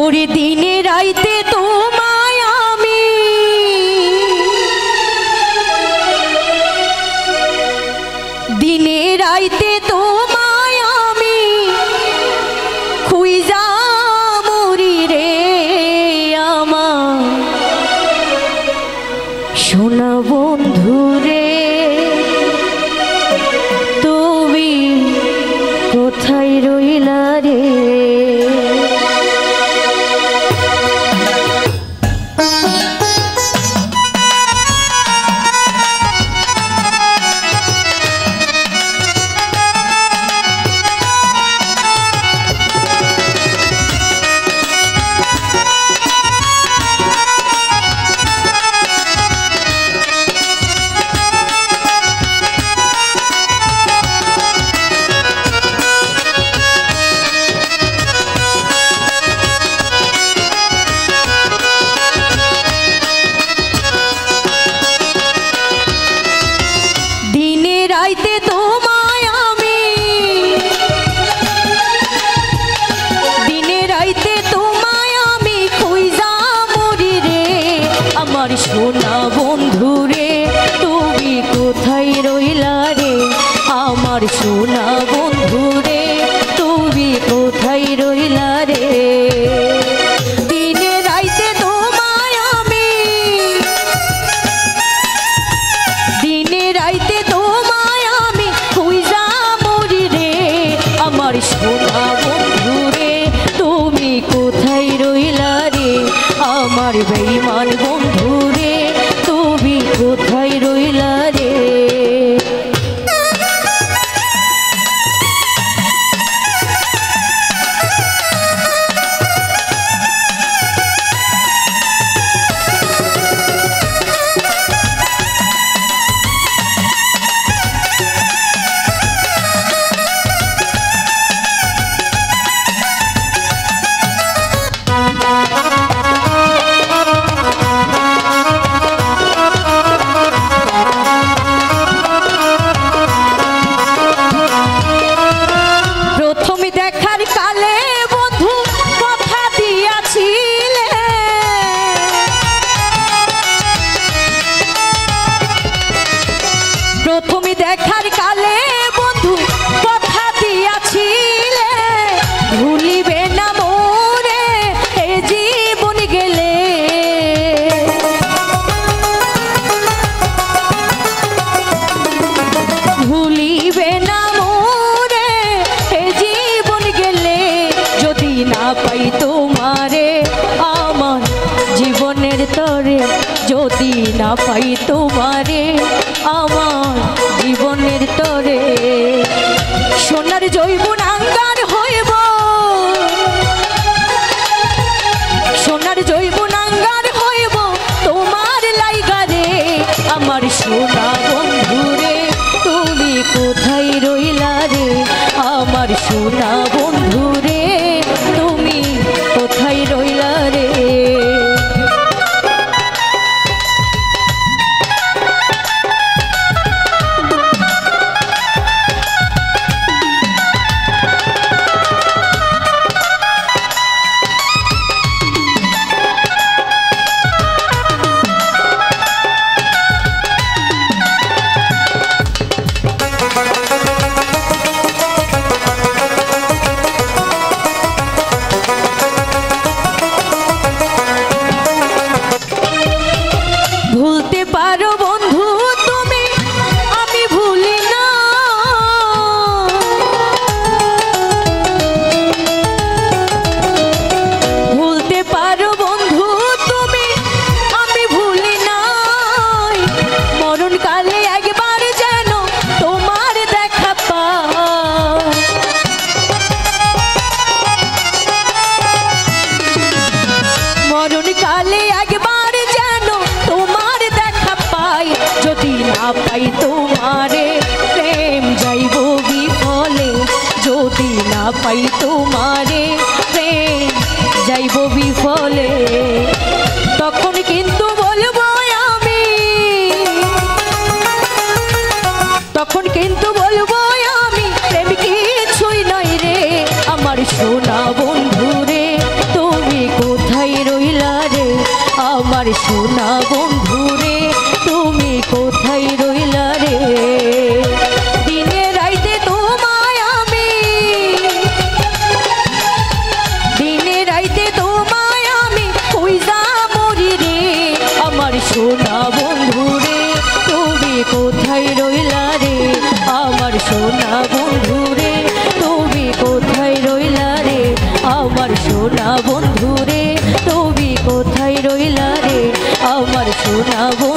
ওরে দিনে রাইতে তোমায় আমি দিনে রাইতে তোমায় আমি খুইজা মরি রে আমার সোনা বন্ধু রে তুমি কোথায় রইলা রে। রাইতে তোমায় আমি দিনে রাইতে তোমায় আমি খুইজা মরি রে আমার সোনা বন্ধু রে তুমি কোথায় রইলা রে আমার সোনা বন্ধু রে তুমি কোথায় রইলা রে। দিনে রাইতে তোমায় আমি দিনে রাইতে আমার সোনা বন্ধু রে তুমি কোথায় রইলা রে আমার বেঈমান বন্ধু রে তুমি কোথায় রইলা রে। প্রথমে দেখার কালে বন্ধু কথা দিয়াছিলে ভুলিবে না মোরে এ জীবন গেলে ভুলিবে না মোরে এ জীবন গেলে যদি না পাই তোমারে আমার জীবনের তরে যদি না পাই তোমারে আমার জীবনের তরে সোনার জৈবনাঙ্গার হইব সোনার জৈবনাঙ্গার হইব তোমার লাইগা রে আমার সোনা বন্ধু রে তুমি কোথায় রইলা রে আমার সোনা বন্ধু রে তুমি কোথায় রইলা রে। ভুলতে পারো বন্ধু তুমি আমি ভুলি না ভুলতে পারো বন্ধু তুমি আমি ভুলি না মরণকালে একবার যেন তোমার দেখা পাই মরণকালে একবার যেন তোমার দেখা পাই যদি না পাই তোমারে প্রেম যাইব বিফলে যদি না পাই তোমারে প্রেম যাইব বিফলে তখন কিন্তু বলবো আমি তখন কিন্তু বলবো আমি প্রেম কিছুই নয় রে আমার সোনা বন্ধু রে তুমি সোনা